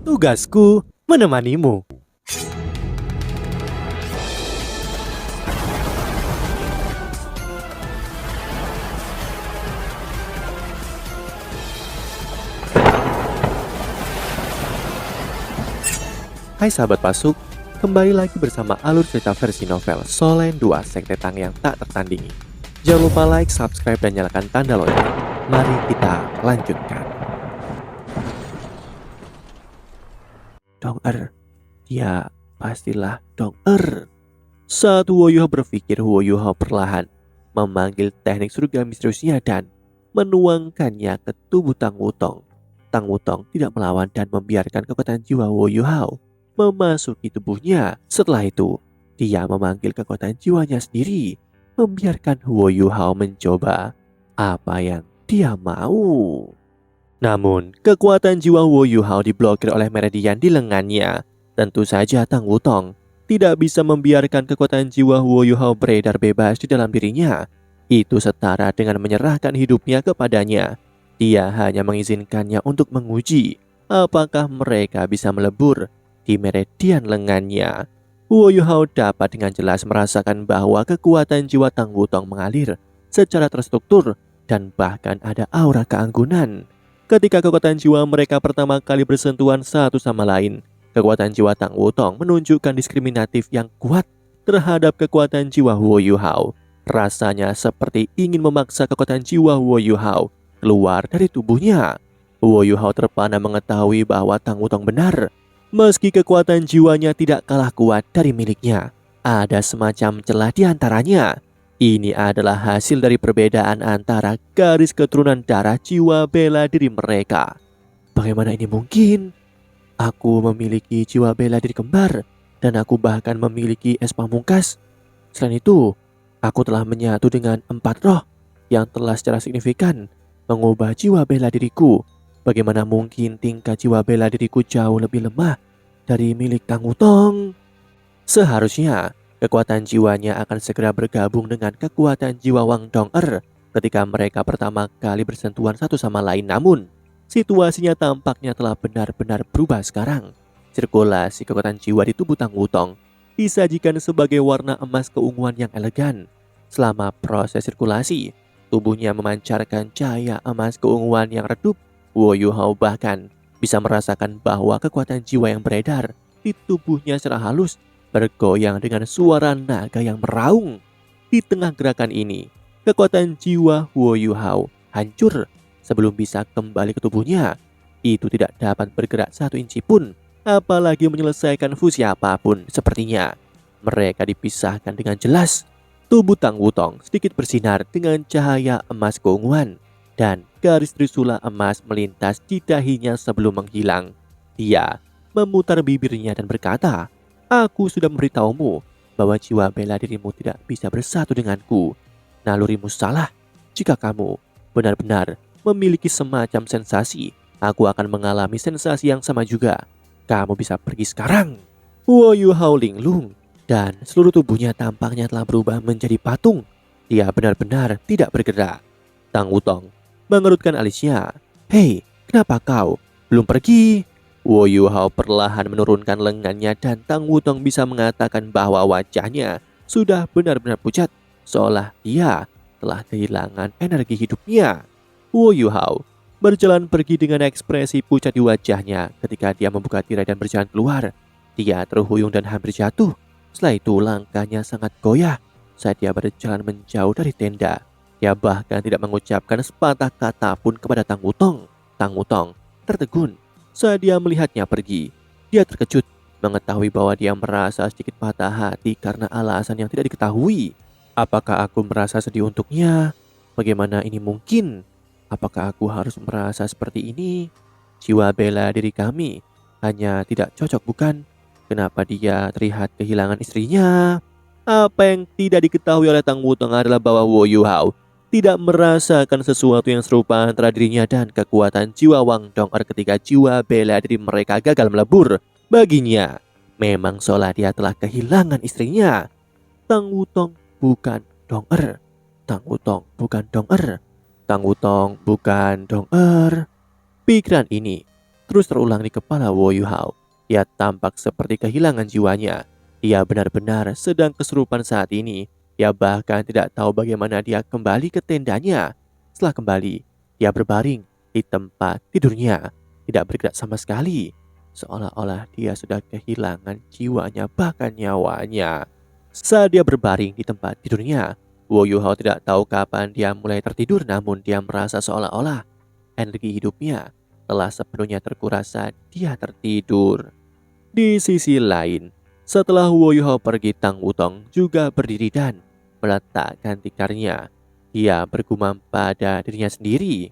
Tugasku menemanimu. Hai sahabat Pasuk, kembali lagi bersama alur cerita versi novel Solen 2 Sekte Tang yang tak tertandingi. Jangan lupa like, subscribe, dan nyalakan tanda lonceng. Mari kita lanjutkan. Dong-er, ya pastilah Dong-er. Saat Huo Yuhao berpikir, Huo Yuhao perlahan memanggil teknik surga misteriusnya dan menuangkannya ke tubuh Tang Wutong. Tang Wutong tidak melawan dan membiarkan kekuatan jiwa Huo Yuhao memasuki tubuhnya. Setelah itu, dia memanggil kekuatan jiwanya sendiri, membiarkan Huo Yuhao mencoba apa yang dia mau. Namun, kekuatan jiwa Huo Yuhao diblokir oleh meridian di lengannya. Tentu saja Tang Wutong tidak bisa membiarkan kekuatan jiwa Huo Yuhao beredar bebas di dalam dirinya. Itu setara dengan menyerahkan hidupnya kepadanya. Dia hanya mengizinkannya untuk menguji apakah mereka bisa melebur di meridian lengannya. Huo Yuhao dapat dengan jelas merasakan bahwa kekuatan jiwa Tang Wutong mengalir secara terstruktur dan bahkan ada aura keanggunan. Ketika kekuatan jiwa mereka pertama kali bersentuhan satu sama lain, kekuatan jiwa Tang Wutong menunjukkan diskriminatif yang kuat terhadap kekuatan jiwa Huo Yuhao. Rasanya seperti ingin memaksa kekuatan jiwa Huo Yuhao keluar dari tubuhnya. Huo Yuhao terpana mengetahui bahwa Tang Wutong benar. Meski kekuatan jiwanya tidak kalah kuat dari miliknya, ada semacam celah di antaranya. Ini adalah hasil dari perbedaan antara garis keturunan darah jiwa bela diri mereka. Bagaimana ini mungkin? Aku memiliki jiwa bela diri kembar, dan aku bahkan memiliki es pamungkas. Selain itu, aku telah menyatu dengan 4 roh yang telah secara signifikan mengubah jiwa bela diriku. Bagaimana mungkin tingkat jiwa bela diriku jauh lebih lemah dari milik Tang Wutong? Seharusnya kekuatan jiwanya akan segera bergabung dengan kekuatan jiwa Wang Dong-er ketika mereka pertama kali bersentuhan satu sama lain. Namun, situasinya tampaknya telah benar-benar berubah sekarang. Sirkulasi kekuatan jiwa di tubuh Tang Wutong disajikan sebagai warna emas keunguan yang elegan. Selama proses sirkulasi, tubuhnya memancarkan cahaya emas keunguan yang redup. Huo Yuhao bahkan bisa merasakan bahwa kekuatan jiwa yang beredar di tubuhnya secara halus bergoyang dengan suara naga yang meraung. Di tengah gerakan ini, kekuatan jiwa Huo Yuhao hancur sebelum bisa kembali ke tubuhnya. Itu tidak dapat bergerak 1 inci pun, apalagi menyelesaikan fusi apapun. Sepertinya mereka dipisahkan dengan jelas. Tubuh Tang Wutong sedikit bersinar dengan cahaya emas keunguan, dan garis trisula emas melintas di dahinya sebelum menghilang. Dia memutar bibirnya dan berkata, "Aku sudah memberitahumu bahwa jiwa bela dirimu tidak bisa bersatu denganku. Nalurimu salah. Jika kamu benar-benar memiliki semacam sensasi, aku akan mengalami sensasi yang sama juga. Kamu bisa pergi sekarang." Huo Yuhao linglung dan seluruh tubuhnya tampaknya telah berubah menjadi patung. Dia benar-benar tidak bergerak. Tang Wutong mengerutkan alisnya. "Hei, kenapa kau belum pergi?" Huo Yuhao perlahan menurunkan lengannya dan Tang Wutong bisa mengatakan bahwa wajahnya sudah benar-benar pucat, seolah dia telah kehilangan energi hidupnya. Huo Yuhao berjalan pergi dengan ekspresi pucat di wajahnya. Ketika dia membuka tirai dan berjalan keluar, dia terhuyung dan hampir jatuh. Setelah itu langkahnya sangat goyah saat dia berjalan menjauh dari tenda. Dia bahkan tidak mengucapkan sepatah kata pun kepada Tang Wutong. Tang Wutong tertegun saat dia melihatnya pergi. Dia terkejut mengetahui bahwa dia merasa sedikit patah hati karena alasan yang tidak diketahui. Apakah aku merasa sedih untuknya? Bagaimana ini mungkin? Apakah aku harus merasa seperti ini? Jiwa bela diri kami hanya tidak cocok, bukan? Kenapa dia terlihat kehilangan istrinya? Apa yang tidak diketahui oleh Tang Wutong adalah bahwa Huo Yuhao tidak merasakan sesuatu yang serupa antara dirinya dan kekuatan jiwa Wang Dong-er ketika jiwa bela diri mereka gagal melebur. Baginya, memang seolah dia telah kehilangan istrinya. Tang Wutong bukan Dong-er. Tang Wutong bukan Dong-er. Tang Wutong bukan Dong-er. Pikiran ini terus terulang di kepala Wo Yuhao. Dia tampak seperti kehilangan jiwanya. Dia benar-benar sedang kesurupan saat ini. Dia bahkan tidak tahu bagaimana dia kembali ke tendanya. Setelah kembali, dia berbaring di tempat tidurnya, tidak bergerak sama sekali, seolah-olah dia sudah kehilangan jiwanya bahkan nyawanya. Saat dia berbaring di tempat tidurnya, Wo Yuhao tidak tahu kapan dia mulai tertidur, namun dia merasa seolah-olah energi hidupnya telah sepenuhnya terkuras saat dia tertidur. Di sisi lain, setelah Wo Yuhao pergi, Tang Wutong juga berdiri dan meletakkan tikarnya. Dia bergumam pada dirinya sendiri.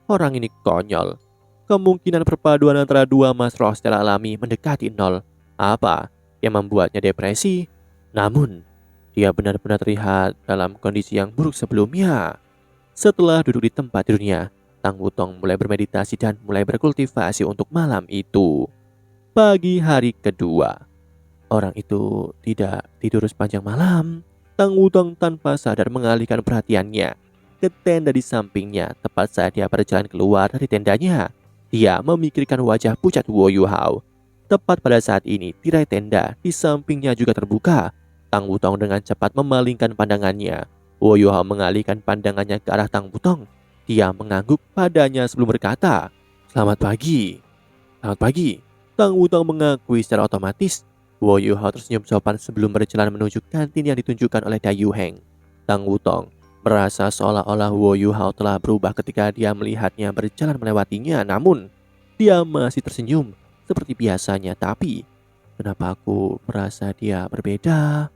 Orang ini konyol. Kemungkinan perpaduan antara dua mas roh secara alami mendekati nol. Apa yang membuatnya depresi? Namun, dia benar-benar terlihat dalam kondisi yang buruk sebelumnya. Setelah duduk di tempat tidurnya, Tang Wutong mulai bermeditasi dan mulai berkultivasi untuk malam itu. Pagi hari kedua, orang itu tidak tidur sepanjang malam. Tang Wutong tanpa sadar mengalihkan perhatiannya ke tenda di sampingnya. Tepat saat dia berjalan keluar dari tendanya, dia memikirkan wajah pucat Wo Yuhao. Tepat pada saat ini, tirai tenda di sampingnya juga terbuka. Tang Wutong dengan cepat memalingkan pandangannya. Wo Yuhao mengalihkan pandangannya ke arah Tang Wutong. Dia mengangguk padanya sebelum berkata, "Selamat pagi." "Selamat pagi." Tang Wutong mengakui secara otomatis. Wo Yuhao tersenyum sopan sebelum berjalan menuju kantin yang ditunjukkan oleh Dayu Heng. Tang Wutong merasa seolah-olah Wo Yuhao telah berubah ketika dia melihatnya berjalan melewatinya. Namun, dia masih tersenyum seperti biasanya. Tapi, kenapa aku merasa dia berbeda?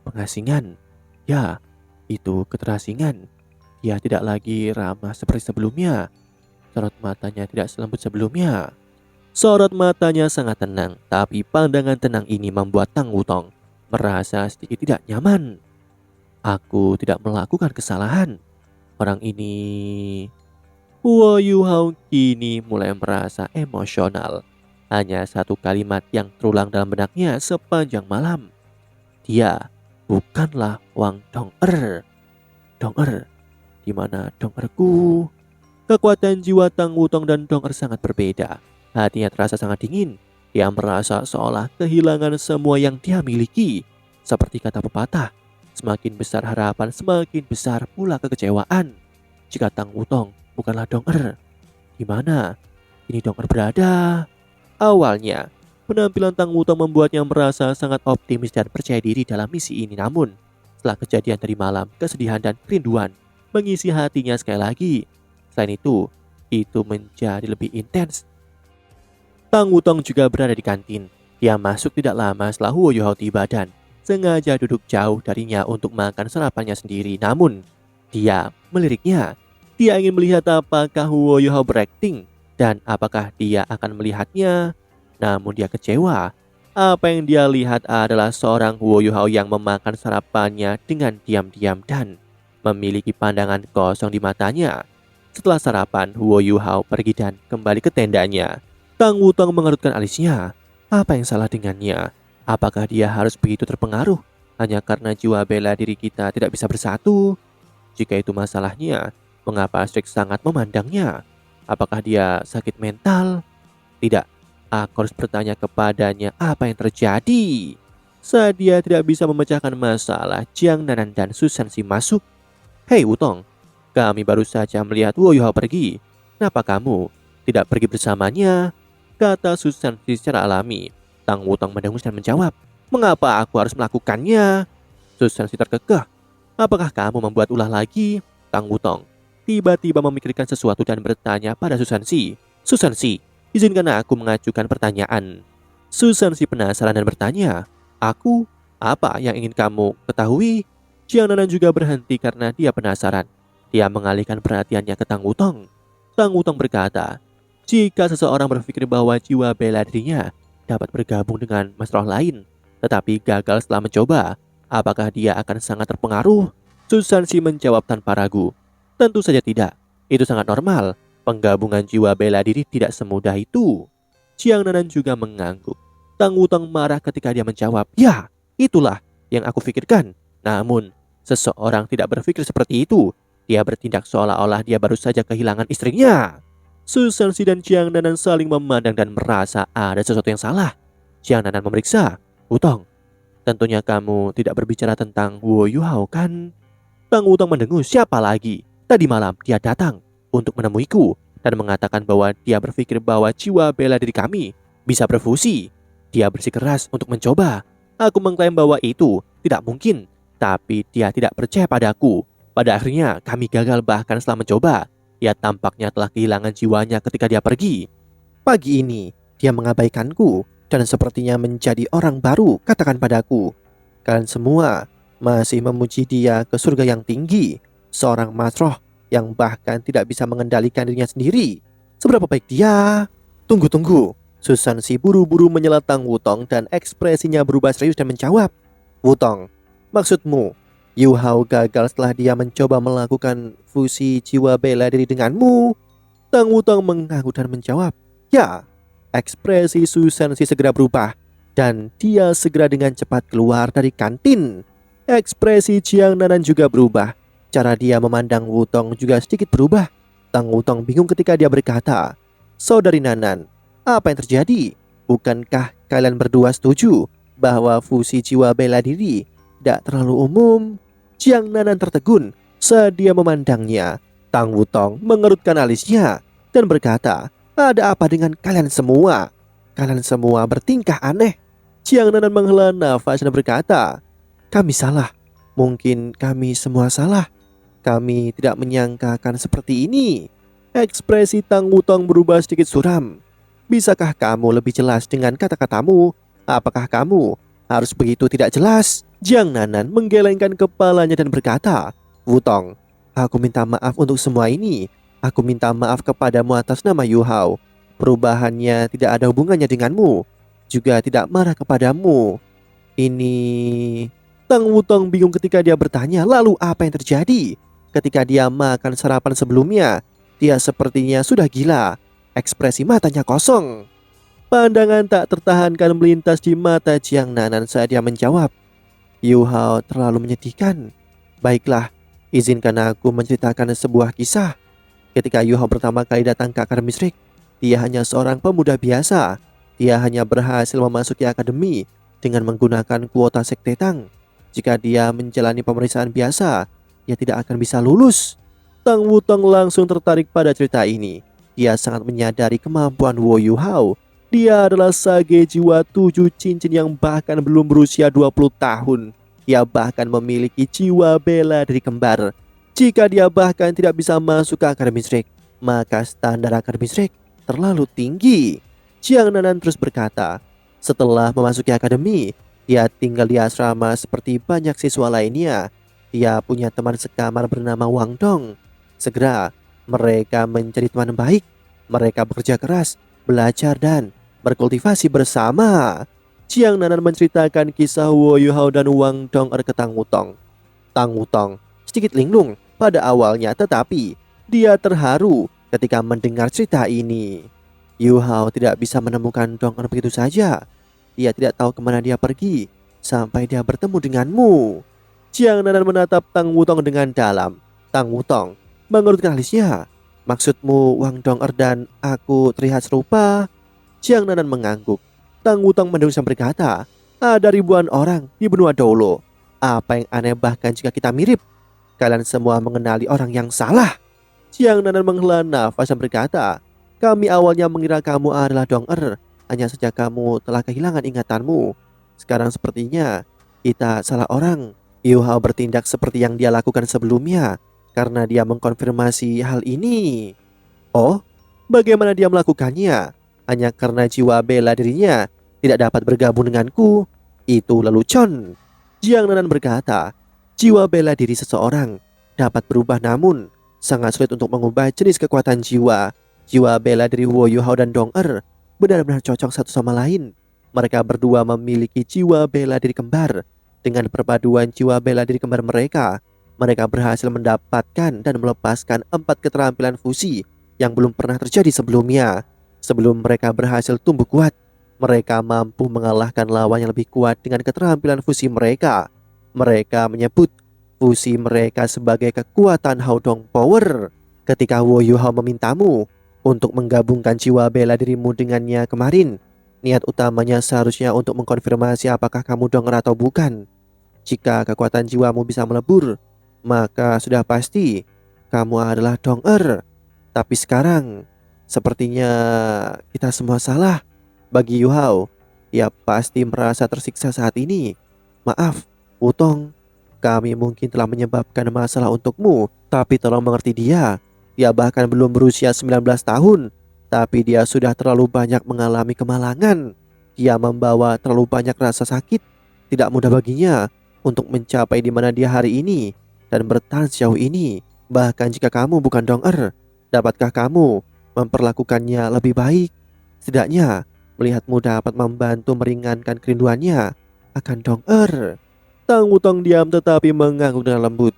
Pengasingan. Ya, itu keterasingan. Dia tidak lagi ramah seperti sebelumnya. Sorot matanya tidak selembut sebelumnya. Sorot matanya sangat tenang, tapi pandangan tenang ini membuat Tang Wutong merasa sedikit tidak nyaman. Aku tidak melakukan kesalahan. Orang ini... Wo Yuhao kini mulai merasa emosional. Hanya satu kalimat yang terulang dalam benaknya sepanjang malam. Dia bukanlah Wang Dong-er. Dong-er, di mana Dong-erku? Kekuatan jiwa Tang Wutong dan Dong-er sangat berbeda. Hatinya terasa sangat dingin. Dia merasa seolah kehilangan semua yang dia miliki. Seperti kata pepatah, semakin besar harapan, semakin besar pula kekecewaan. Jika Tang Wutong bukanlah Dong-er, di mana ini Dong-er berada? Awalnya, penampilan Tang Wutong membuatnya merasa sangat optimis dan percaya diri dalam misi ini. Namun, setelah kejadian tadi malam, kesedihan dan kerinduan mengisi hatinya sekali lagi. Selain itu menjadi lebih intens. Tang Wutong juga berada di kantin. Dia masuk tidak lama setelah Wo Yuhao tiba dan sengaja duduk jauh darinya untuk makan sarapannya sendiri. Namun, dia meliriknya. Dia ingin melihat apakah Wo Yuhao berakting dan apakah dia akan melihatnya. Namun dia kecewa. Apa yang dia lihat adalah seorang Wo Yuhao yang memakan sarapannya dengan diam-diam dan memiliki pandangan kosong di matanya. Setelah sarapan, Wo Yuhao pergi dan kembali ke tendanya. Tang Wutong mengerutkan alisnya. Apa yang salah dengannya? Apakah dia harus begitu terpengaruh hanya karena jiwa bela diri kita tidak bisa bersatu? Jika itu masalahnya, mengapa Strik sangat memandangnya? Apakah dia sakit mental? Tidak, aku harus bertanya kepadanya apa yang terjadi. Saat dia tidak bisa memecahkan masalah, Jiang Nanan dan Susan Si masuk. "Hei Wutong, kami baru saja melihat Wo Yuhao pergi. Kenapa kamu tidak pergi bersamanya?" kata Susan Si secara alami. Tang Wutong mendengus dan menjawab, "Mengapa aku harus melakukannya?" Susan Si terkekeh. "Apakah kamu membuat ulah lagi?" Tang Wutong tiba-tiba memikirkan sesuatu dan bertanya pada Susan Si. "Susan Si, izinkan aku mengajukan pertanyaan." Susan Si penasaran dan bertanya, "Aku? Apa yang ingin kamu ketahui?" Jiang Nanan juga berhenti karena dia penasaran. Dia mengalihkan perhatiannya ke Tang Wutong. Tang Wutong berkata, jika seseorang berpikir bahwa jiwa bela dirinya dapat bergabung dengan mas roh lain, tetapi gagal setelah mencoba, apakah dia akan sangat terpengaruh? Susan Si menjawab tanpa ragu, "Tentu saja tidak. Itu sangat normal. Penggabungan jiwa bela diri tidak semudah itu." Jiang Nanan juga mengangguk. Tang Wutong marah ketika dia menjawab, "Ya, itulah yang aku pikirkan." Namun, seseorang tidak berpikir seperti itu. Dia bertindak seolah-olah dia baru saja kehilangan istrinya. Susansi dan Jiang Nanan saling memandang dan merasa ada sesuatu yang salah. Jiang Nanan memeriksa. Wutong, tentunya kamu tidak berbicara tentang Wu Yuhao kan? Tang Wutong mendengus. Siapa lagi? Tadi malam dia datang untuk menemuiku dan mengatakan bahwa dia berpikir bahwa jiwa bela diri kami bisa berfusi. Dia bersikeras untuk mencoba. Aku mengklaim bahwa itu tidak mungkin, tapi dia tidak percaya padaku. Pada akhirnya kami gagal bahkan setelah mencoba. Dia tampaknya telah kehilangan jiwanya ketika dia pergi. Pagi ini dia mengabaikanku dan sepertinya menjadi orang baru. Katakan padaku, kalian semua masih memuji dia ke surga yang tinggi, seorang masroh yang bahkan tidak bisa mengendalikan dirinya sendiri. Seberapa baik dia? Tunggu. Susansi buru-buru menyela Tang Wutong dan ekspresinya berubah serius dan menjawab. Wutong, maksudmu Yu Hao gagal setelah dia mencoba melakukan fusi jiwa bela diri denganmu? Tang Wutong mengangguk dan menjawab. Ya. Ekspresi Susansi segera berubah dan dia segera dengan cepat keluar dari kantin. Ekspresi Jiang Nanan juga berubah. Cara dia memandang Wutong juga sedikit berubah. Tang Wutong bingung ketika dia berkata, Saudari Nanan, apa yang terjadi? Bukankah kalian berdua setuju bahwa fusi jiwa bela diri tidak terlalu umum? Jiang Nanan tertegun saat dia memandangnya. Tang Wutong mengerutkan alisnya dan berkata, ada apa dengan kalian semua? Kalian semua bertingkah aneh. Jiang Nanan menghela nafas dan berkata, kami salah. Mungkin kami semua salah. Kami tidak menyangka akan seperti ini. Ekspresi Tang Wutong berubah sedikit suram. Bisakah kamu lebih jelas dengan kata-katamu? Apakah kamu harus begitu tidak jelas? Jiang Nanan menggelengkan kepalanya dan berkata, Wutong, aku minta maaf untuk semua ini. Aku minta maaf kepadamu atas nama Yu Hao. Perubahannya tidak ada hubungannya denganmu. Juga tidak marah kepadamu. Ini... Tang Wutong bingung ketika dia bertanya, lalu apa yang terjadi? Ketika dia makan sarapan sebelumnya, dia sepertinya sudah gila. Ekspresi matanya kosong. Pandangan tak tertahankan melintas di mata Jiang Nanan saat dia menjawab, Yu Hao terlalu menyedihkan. Baiklah, izinkan aku menceritakan sebuah kisah. Ketika Yu Hao pertama kali datang ke akademi Strik, dia hanya seorang pemuda biasa. Dia hanya berhasil memasuki akademi dengan menggunakan kuota sekte Tang. Jika dia menjalani pemeriksaan biasa, dia tidak akan bisa lulus. Tang Wutong langsung tertarik pada cerita ini. Dia sangat menyadari kemampuan Wu Yu Hao. Dia adalah sage jiwa 7 cincin yang bahkan belum berusia 20 tahun. Dia bahkan memiliki jiwa bela diri kembar. Jika dia bahkan tidak bisa masuk ke akademi Strik, maka standar akademi Strik terlalu tinggi. Jiang Nanan terus berkata, setelah memasuki akademi, dia tinggal di asrama seperti banyak siswa lainnya. Dia punya teman sekamar bernama Wang Dong. Segera mereka menjadi teman baik. Mereka bekerja keras, belajar dan berkultivasi bersama. Jiang Nanan menceritakan kisah Wu Yu Hao dan Wang Dong ke Tang Wutong. Tang Wutong sedikit linglung pada awalnya, tetapi dia terharu ketika mendengar cerita ini. Yu Hao tidak bisa menemukan Dong begitu saja. Dia tidak tahu kemana dia pergi sampai dia bertemu denganmu. Jiang Nanan menatap Tang Wutong dengan dalam. Tang Wutong mengerutkan alisnya. Maksudmu Wang Dong dan aku terlihat serupa? Jiang Nanan mengangguk. Tang Wutong mendengus dan berkata, ada ribuan orang di benua Dolo. Apa yang aneh bahkan jika kita mirip? Kalian semua mengenali orang yang salah. Jiang Nanan menghela nafas dan berkata, kami awalnya mengira kamu adalah Dong hanya saja kamu telah kehilangan ingatanmu. Sekarang sepertinya kita salah orang. Yu Hao bertindak seperti yang dia lakukan sebelumnya karena dia mengkonfirmasi hal ini. Oh, bagaimana dia melakukannya? Hanya karena jiwa bela dirinya tidak dapat bergabung denganku. Itu lelucon. Jiang Nanan berkata, jiwa bela diri seseorang dapat berubah namun sangat sulit untuk mengubah jenis kekuatan jiwa. Jiwa bela diri Wu Yu Hao dan Dong benar-benar cocok satu sama lain. Mereka berdua memiliki jiwa bela diri kembar. Dengan perpaduan jiwa bela diri kembar mereka, mereka berhasil mendapatkan dan melepaskan 4 keterampilan fusi yang belum pernah terjadi sebelumnya. Sebelum mereka berhasil tumbuh kuat, mereka mampu mengalahkan lawan yang lebih kuat dengan keterampilan fusi mereka. Mereka menyebut fusi mereka sebagai kekuatan Haodong Power. Ketika Wu Yu Hao memintamu untuk menggabungkan jiwa bela dirimu dengannya kemarin. Niat utamanya seharusnya untuk mengkonfirmasi apakah kamu Dong'er atau bukan. Jika kekuatan jiwamu bisa melebur, maka sudah pasti kamu adalah Dong'er. Tapi sekarang, sepertinya kita semua salah. Bagi Yu Hao, dia pasti merasa tersiksa saat ini. Maaf, Wutong, kami mungkin telah menyebabkan masalah untukmu, tapi tolong mengerti dia. Dia bahkan belum berusia 19 tahun, tapi dia sudah terlalu banyak mengalami kemalangan. Dia membawa terlalu banyak rasa sakit. Tidak mudah baginya untuk mencapai di mana dia hari ini dan bertahan sejauh ini. Bahkan jika kamu bukan Dong'er, dapatkah kamu memperlakukannya lebih baik? Setidaknya melihatmu dapat membantu meringankan kerinduannya akan Dong'er. Tang Wutong diam tetapi mengangguk dengan lembut.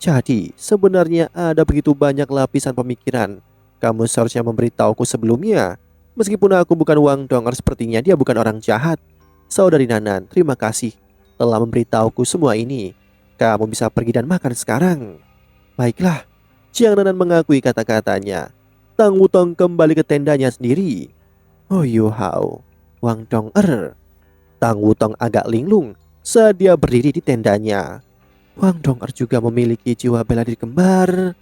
Jadi sebenarnya ada begitu banyak lapisan pemikiran. Kamu seharusnya memberitahuku sebelumnya. Meskipun aku bukan Wang Dong'er, sepertinya dia bukan orang jahat. Saudari Nanan, terima kasih telah memberitahuku semua ini. Kamu bisa pergi dan makan sekarang. Baiklah, Jiang Nanan mengakui kata-katanya. Tang Wutong kembali ke tendanya sendiri. Oh Yu Hao, Wang Dong'er. Tang Wutong agak linglung saat dia berdiri di tendanya. Wang Dong'er juga memiliki jiwa bela diri kembar.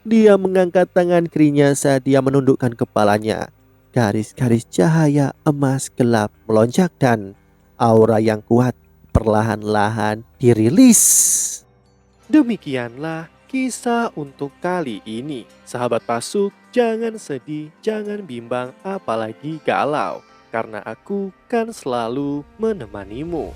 Dia mengangkat tangan kirinya saat dia menundukkan kepalanya. Garis-garis cahaya emas gelap melonjak dan aura yang kuat perlahan-lahan dirilis. Demikianlah kisah untuk kali ini. Sahabat Pasuk, jangan sedih, jangan bimbang, apalagi galau. Karena aku kan selalu menemanimu.